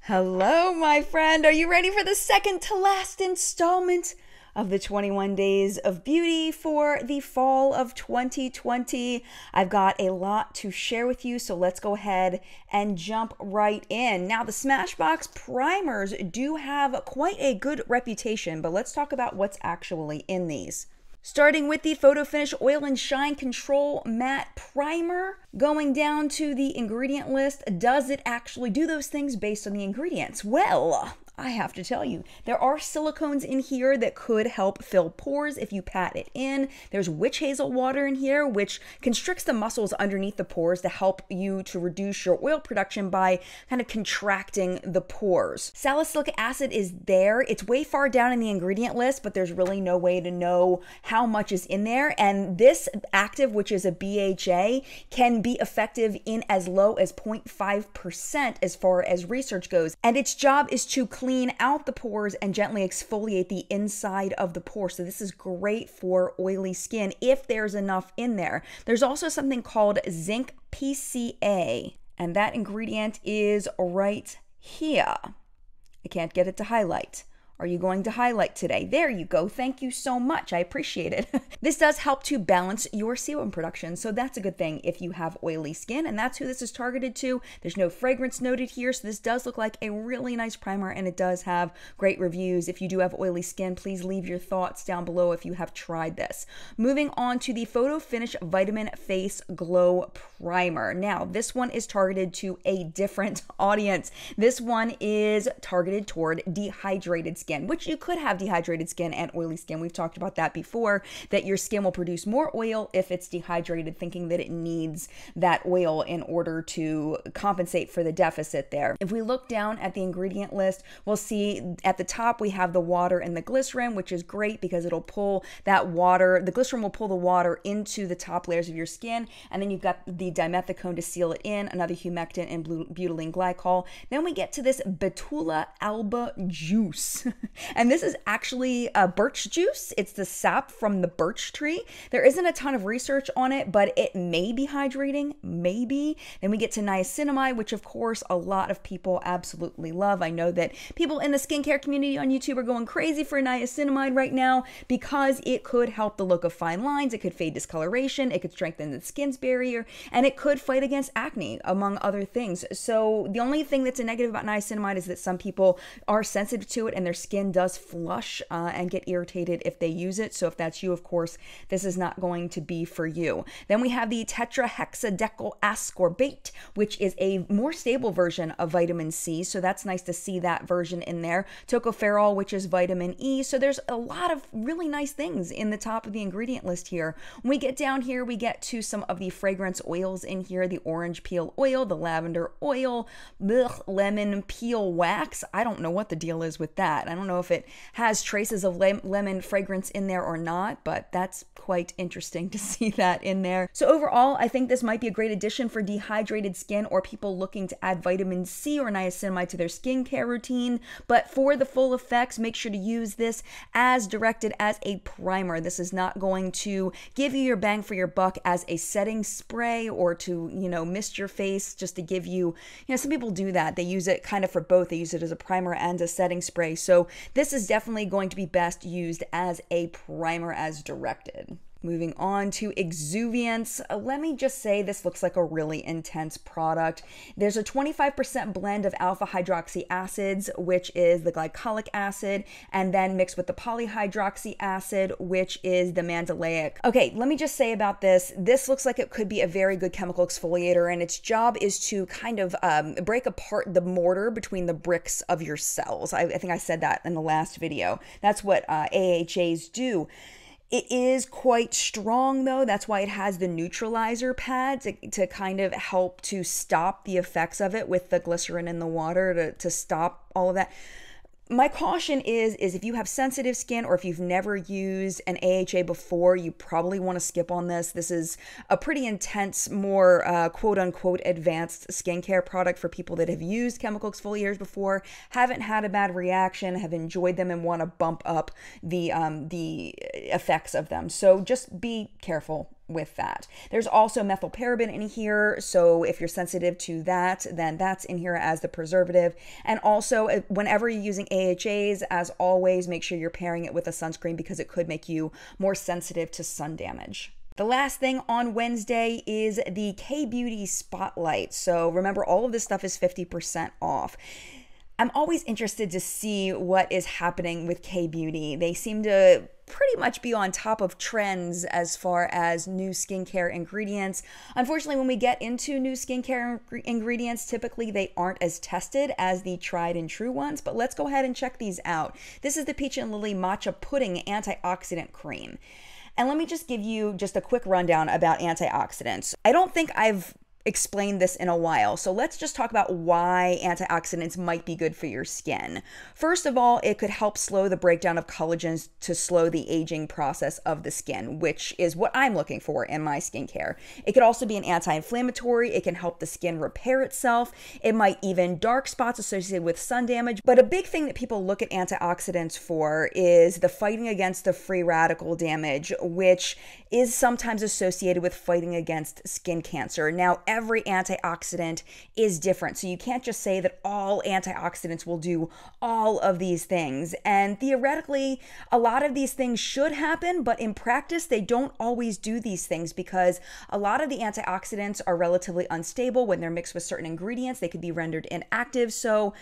Hello, my friend. Are you ready for the second to last installment of the 21 Days of Beauty for the fall of 2020? I've got a lot to share with you, so let's go ahead and jump right in. Now, the Smashbox primers do have quite a good reputation, but let's talk about what's actually in these. Starting with the Photo Finish Oil and Shine Control Matte Primer, going down to the ingredient list. Does it actually do those things based on the ingredients? Well, I have to tell you, there are silicones in here that could help fill pores if you pat it in. There's witch hazel water in here, which constricts the muscles underneath the pores to help you to reduce your oil production by kind of contracting the pores. Salicylic acid is there. It's way far down in the ingredient list, but there's really no way to know how much is in there. And this active, which is a BHA, can be effective in as low as 0.5% as far as research goes. And its job is to clean out the pores and gently exfoliate the inside of the pore. So this is great for oily skin if there's enough in there. There's also something called zinc PCA, and that ingredient is right here. I can't get it to highlight. Are you going to highlight today? There you go. Thank you so much. I appreciate it. This does help to balance your sebum production, so that's a good thing if you have oily skin, and that's who this is targeted to. There's no fragrance noted here, so this does look like a really nice primer, and it does have great reviews. If you do have oily skin, please leave your thoughts down below if you have tried this. Moving on to the Photo Finish Vitamin Face Glow Primer. Now, this one is targeted to a different audience. This one is targeted toward dehydrated skin, which you could have dehydrated skin and oily skin. We've talked about that before, that your skin will produce more oil if it's dehydrated, thinking that it needs that oil in order to compensate for the deficit there. If we look down at the ingredient list, we'll see at the top we have the water and the glycerin, which is great because it'll pull that water, the glycerin will pull the water into the top layers of your skin, and then you've got the dimethicone to seal it in, another humectant and butylene glycol. Then we get to this Betula alba juice. And this is actually a birch juice. It's the sap from the birch tree. There isn't a ton of research on it, but it may be hydrating, maybe. Then we get to niacinamide, which of course a lot of people absolutely love. I know that people in the skincare community on YouTube are going crazy for niacinamide right now because it could help the look of fine lines, it could fade discoloration, it could strengthen the skin's barrier, and it could fight against acne, among other things. So the only thing that's a negative about niacinamide is that some people are sensitive to it and their skin does flush and get irritated if they use it. So if that's you, of course, this is not going to be for you. Then we have the tetrahexadecyl ascorbate, which is a more stable version of vitamin C. So that's nice to see that version in there. Tocopherol, which is vitamin E. So there's a lot of really nice things in the top of the ingredient list here. When we get down here, we get to some of the fragrance oils in here, the orange peel oil, the lavender oil, lemon peel wax. I don't know what the deal is with that. I don't know if it has traces of lemon fragrance in there or not, but that's quite interesting to see that in there. So overall, I think this might be a great addition for dehydrated skin or people looking to add vitamin C or niacinamide to their skincare routine. But for the full effects, make sure to use this as directed as a primer. This is not going to give you your bang for your buck as a setting spray or to, mist your face just to give you, some people do that. They use it kind of for both. They use it as a primer and a setting spray. So this is definitely going to be best used as a primer as directed. Moving on to Exuviance, let me just say this looks like a really intense product. There's a 25% blend of alpha hydroxy acids, which is the glycolic acid, and then mixed with the polyhydroxy acid, which is the mandelic. Okay, let me just say about this. This looks like it could be a very good chemical exfoliator, and its job is to kind of break apart the mortar between the bricks of your cells. I think I said that in the last video. That's what AHAs do. It is quite strong though. That's why it has the neutralizer pad to kind of help to stop the effects of it with the glycerin in the water to stop all of that. My caution is if you have sensitive skin or if you've never used an AHA before, you probably want to skip on this. This is a pretty intense, more quote-unquote advanced skincare product for people that have used chemical exfoliators before, haven't had a bad reaction, have enjoyed them, and want to bump up the effects of them. So just be careful with that. There's also methylparaben in here, so if you're sensitive to that, then that's in here as the preservative. And also, whenever you're using AHAs, as always, make sure you're pairing it with a sunscreen because it could make you more sensitive to sun damage. The last thing on Wednesday is the K-Beauty Spotlight. So remember, all of this stuff is 50% off. I'm always interested to see what is happening with K-Beauty. They seem to pretty much be on top of trends as far as new skincare ingredients. Unfortunately, when we get into new skincare ingredients, typically they aren't as tested as the tried and true ones, but let's go ahead and check these out. This is the Peach and Lily Matcha Pudding Antioxidant Cream. And let me just give you just a quick rundown about antioxidants. I don't think I've explained this in a while, so let's just talk about why antioxidants might be good for your skin. First of all, it could help slow the breakdown of collagens to slow the aging process of the skin, which is what I'm looking for in my skincare. It could also be an anti-inflammatory. It can help the skin repair itself. It might even dark spots associated with sun damage. But a big thing that people look at antioxidants for is the fighting against the free radical damage, which is sometimes associated with fighting against skin cancer. Now, every antioxidant is different, so you can't just say that all antioxidants will do all of these things. And theoretically, a lot of these things should happen, but in practice, they don't always do these things because a lot of the antioxidants are relatively unstable. When they're mixed with certain ingredients, they could be rendered inactive. So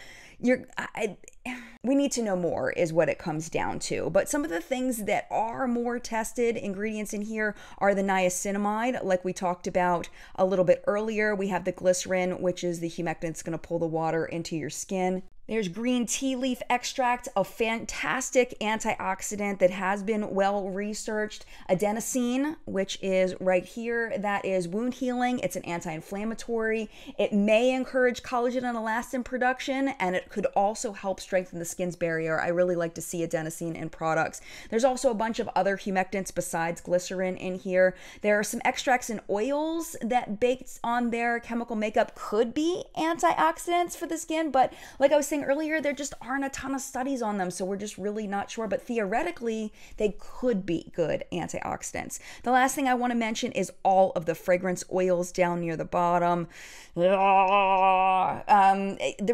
we need to know more is what it comes down to. But some of the things that are more tested ingredients in here are the niacinamide, like we talked about a little bit earlier. We have the glycerin, which is the humectant that's going to pull the water into your skin. There's green tea leaf extract, a fantastic antioxidant that has been well researched. Adenosine, which is right here, that is wound healing. It's an anti-inflammatory. It may encourage collagen and elastin production, and it could also help strengthen the skin's barrier. I really like to see adenosine in products. There's also a bunch of other humectants besides glycerin in here. There are some extracts and oils that, baked on their chemical makeup, could be antioxidants for the skin, but like I was saying earlier, there just aren't a ton of studies on them, so we're just really not sure, but theoretically they could be good antioxidants. The last thing I want to mention is all of the fragrance oils down near the bottom. The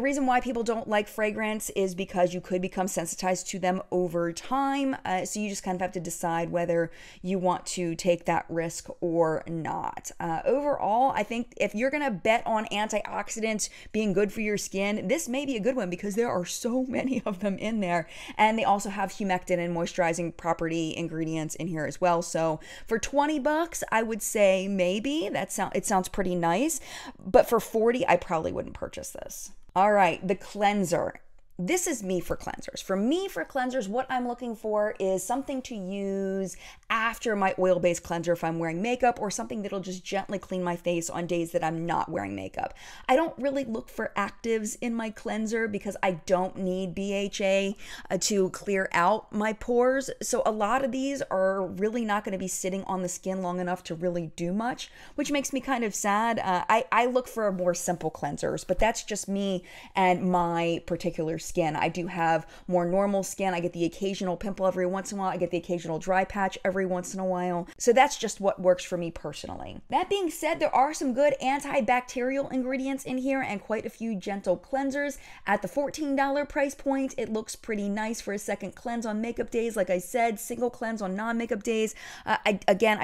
reason why people don't like fragrance is because you could become sensitized to them over time, so you just kind of have to decide whether you want to take that risk or not. Overall, I think if you're gonna bet on antioxidants being good for your skin, this may be a good one because there are so many of them in there, and they also have humectant and moisturizing property ingredients in here as well. So for 20 bucks, I would say maybe it sounds pretty nice, but for 40, I probably wouldn't purchase this. All right, the cleanser. This is me for cleansers. For me, for cleansers, what I'm looking for is something to use after my oil-based cleanser if I'm wearing makeup, or something that'll just gently clean my face on days that I'm not wearing makeup. I don't really look for actives in my cleanser because I don't need BHA to clear out my pores. So a lot of these are really not going to be sitting on the skin long enough to really do much, which makes me kind of sad. I look for more simple cleansers, but that's just me and my particular skin. I do have more normal skin. I get the occasional pimple every once in a while. I get the occasional dry patch every once in a while. So that's just what works for me personally. That being said, there are some good antibacterial ingredients in here and quite a few gentle cleansers. At the $14 price point, it looks pretty nice for a second cleanse on makeup days. Like I said, single cleanse on non-makeup days. I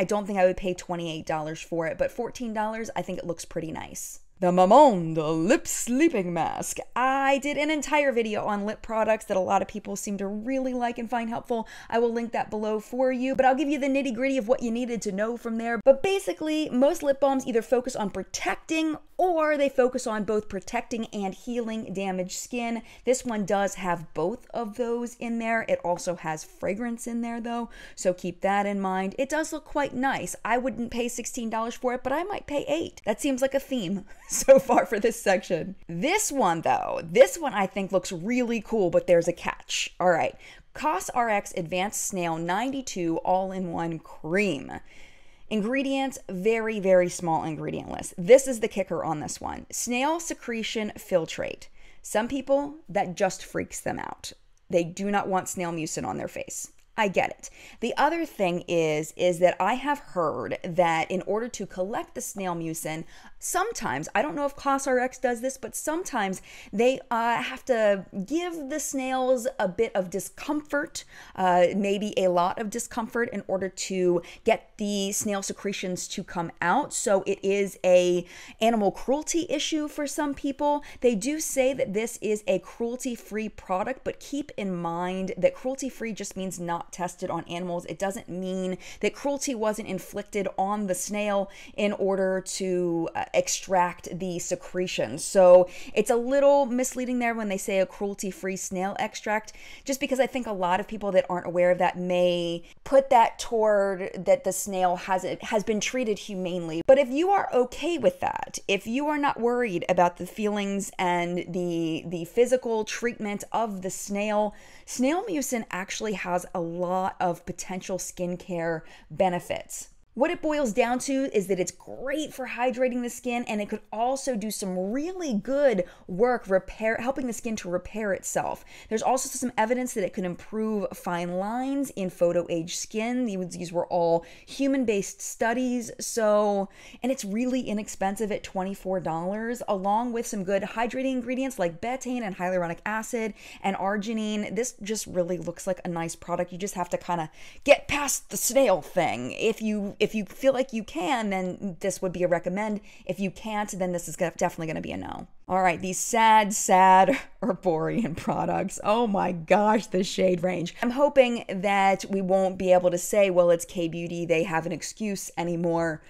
don't think I would pay $28 for it, but $14, I think it looks pretty nice. The Mamonde Lip Sleeping Mask. I did an entire video on lip products that a lot of people seem to really like and find helpful. I will link that below for you, but I'll give you the nitty-gritty of what you needed to know from there. But basically, most lip balms either focus on protecting or they focus on both protecting and healing damaged skin. This one does have both of those in there. It also has fragrance in there though, so keep that in mind. It does look quite nice. I wouldn't pay $16 for it, but I might pay $8. That seems like a theme so far for this section. This one though, I think looks really cool, but there's a catch. All right, CosRx Advanced Snail 92 All-in-One Cream. Ingredients, very, very small ingredient list. This is the kicker on this one. Snail secretion filtrate. Some people, that just freaks them out. They do not want snail mucin on their face. I get it. The other thing is that I have heard that in order to collect the snail mucin, sometimes, I don't know if CosRx does this, but sometimes they have to give the snails a bit of discomfort, maybe a lot of discomfort, in order to get the snail secretions to come out. So it is a animal cruelty issue for some people. They do say that this is a cruelty-free product, but keep in mind that cruelty-free just means not tested on animals. It doesn't mean that cruelty wasn't inflicted on the snail in order to extract the secretions. So it's a little misleading there when they say a cruelty-free snail extract, just because I think a lot of people that aren't aware of that may put that toward that the snail has been treated humanely. But if you are okay with that, if you are not worried about the feelings and the physical treatment of the snail mucin actually has a lot of potential skincare benefits. What it boils down to is that it's great for hydrating the skin, and it could also do some really good work helping the skin to repair itself. There's also some evidence that it can improve fine lines in photo-age skin. These were all human-based studies, and it's really inexpensive at $24, along with some good hydrating ingredients like betaine and hyaluronic acid and arginine. This just really looks like a nice product. You just have to kind of get past the snail thing. If you feel like you can, then this would be a recommend. If you can't, then this is definitely going to be a no. All right, these sad Erborian products. Oh my gosh, the shade range. I'm hoping that we won't be able to say, well, it's K-Beauty, they have an excuse anymore.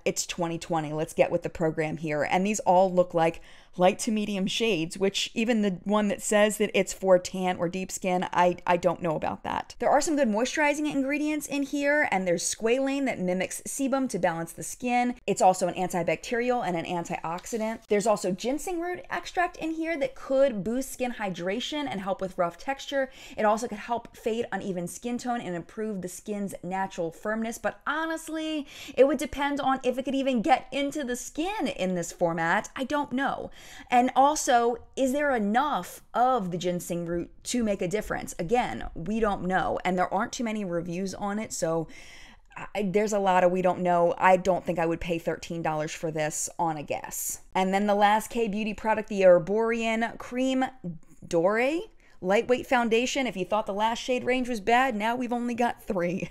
It's 2020. Let's get with the program here. And these all look like light to medium shades, which even the one that says that it's for tan or deep skin, I don't know about that. There are some good moisturizing ingredients in here, and there's squalane that mimics sebum to balance the skin. It's also an antibacterial and an antioxidant. There's also ginseng root extract in here that could boost skin hydration and help with rough texture. It also could help fade uneven skin tone and improve the skin's natural firmness. But honestly, it would depend on if it could even get into the skin in this format. I don't know. And also, is there enough of the ginseng root to make a difference? Again, we don't know. And there aren't too many reviews on it, so there's a lot of we don't know. I don't think I would pay $13 for this on a guess. And then the last K-Beauty product, the Erborian Cream Doré Lightweight Foundation. If you thought the last shade range was bad, now we've only got 3.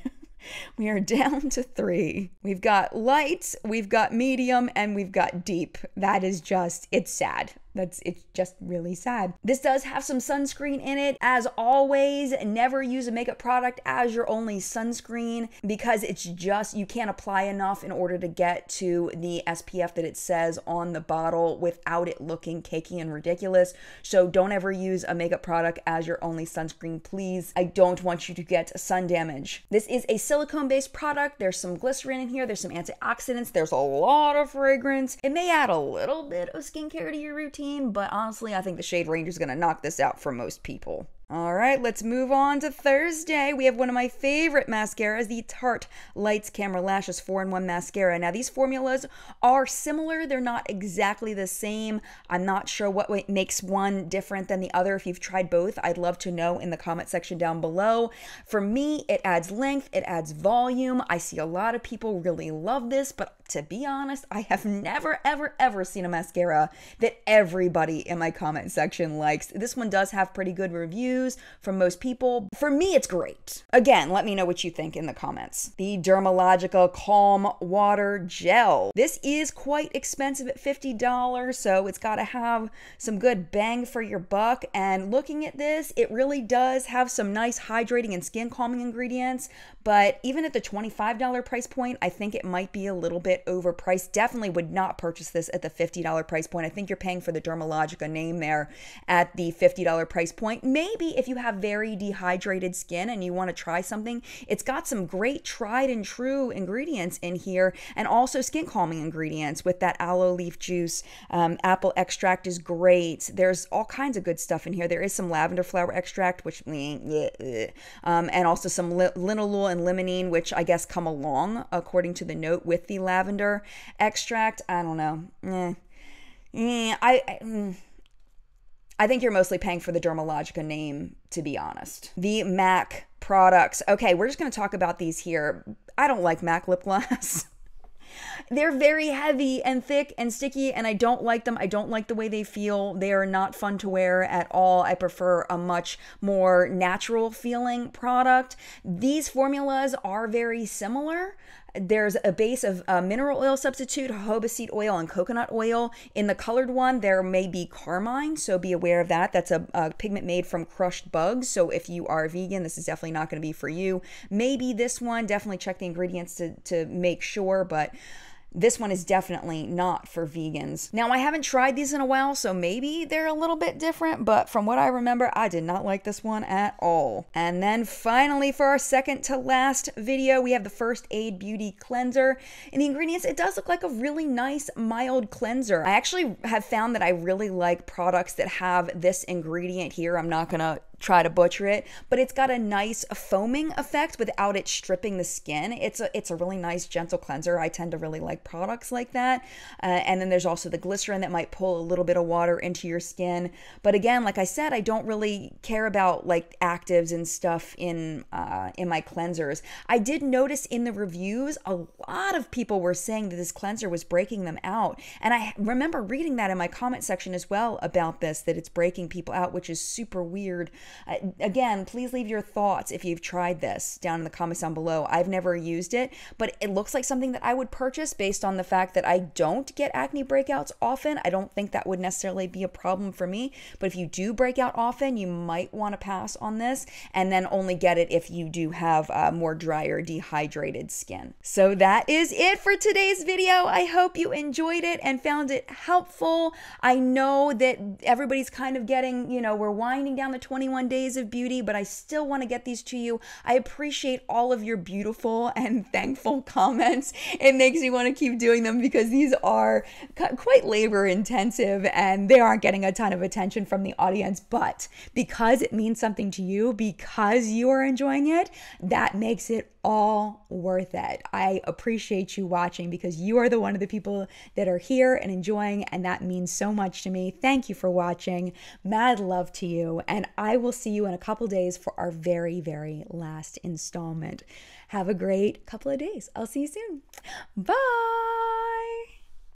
We are down to 3. We've got light, we've got medium, and we've got deep. That is just, it's sad. It's just really sad. This does have some sunscreen in it. As always, never use a makeup product as your only sunscreen, because it's just, you can't apply enough in order to get to the SPF that it says on the bottle without it looking cakey and ridiculous. So don't ever use a makeup product as your only sunscreen, please. I don't want you to get sun damage. This is a silicone-based product. There's some glycerin in here. There's some antioxidants. There's a lot of fragrance. It may add a little bit of skincare to your routine, but honestly, I think the shade range is going to knock this out for most people. All right, let's move on to Thursday. We have one of my favorite mascaras, the Tarte Lights Camera Lashes 4-in-1 Mascara. Now, these formulas are similar. They're not exactly the same. I'm not sure what makes one different than the other. If you've tried both, I'd love to know in the comment section down below. For me, it adds length, it adds volume. I see a lot of people really love this, but to be honest, I have never, ever, ever seen a mascara that everybody in my comment section likes. This one does have pretty good reviews from most people. For me, it's great. Again, let me know what you think in the comments. The Dermalogica Calm Water Gel. This is quite expensive at $50, so it's got to have some good bang for your buck. And looking at this, it really does have some nice hydrating and skin calming ingredients, but even at the $25 price point, I think it might be a little bit overpriced. Definitely would not purchase this at the $50 price point. I think you're paying for the Dermalogica name there at the $50 price point. Maybe if you have very dehydrated skin and you want to try something, it's got some great tried and true ingredients in here, and also skin calming ingredients with that aloe leaf juice. Apple extract is great. There's all kinds of good stuff in here. There is some lavender flower extract, which and also some linalool and limonene, which I guess come along according to the note with the lavender extract. I don't know. I think you're mostly paying for the Dermalogica name, to be honest. The MAC products. Okay, we're just going to talk about these here. I don't like MAC lip gloss. They're very heavy and thick and sticky, and I don't like them. I don't like the way they feel. They are not fun to wear at all. I prefer a much more natural feeling product. These formulas are very similar. There's a base of mineral oil substitute, jojoba seed oil, and coconut oil. In the colored one, there may be carmine, so be aware of that. That's a pigment made from crushed bugs, so if you are vegan, this is definitely not going to be for you. Maybe this one, definitely check the ingredients to make sure, but this one is definitely not for vegans. Now, I haven't tried these in a while, so maybe they're a little bit different, but from what I remember, I did not like this one at all. And then finally, for our second to last video, we have the First Aid Beauty Cleanser. In the ingredients, it does look like a really nice, mild cleanser. I actually have found that I really like products that have this ingredient here. I'm not gonna try to butcher it, but it's got a nice foaming effect without it stripping the skin. It's a really nice gentle cleanser. I tend to really like products like that. And then there's also the glycerin that might pull a little bit of water into your skin. But again, like I said, I don't really care about like actives and stuff in my cleansers. I did notice in the reviews, a lot of people were saying that this cleanser was breaking them out. And I remember reading that in my comment section as well about this, that it's breaking people out, which is super weird. Again, please leave your thoughts if you've tried this down in the comments down below. I've never used it, but it looks like something that I would purchase based on the fact that I don't get acne breakouts often. I don't think that would necessarily be a problem for me, but if you do break out often, you might want to pass on this and then only get it if you do have more drier, dehydrated skin. So that is it for today's video. I hope you enjoyed it and found it helpful. I know that everybody's kind of getting, you know, we're winding down the 21 days of beauty, but I still want to get these to you. I appreciate all of your beautiful and thankful comments. It makes me want to keep doing them because these are quite labor intensive and they aren't getting a ton of attention from the audience, but because it means something to you, because you are enjoying it, that makes it all worth it. I appreciate you watching because you are the one of the people that are here and enjoying, and that means so much to me. Thank you for watching. Mad love to you, and I will see you in a couple days for our very, very last installment. Have a great couple of days. I'll see you soon. Bye.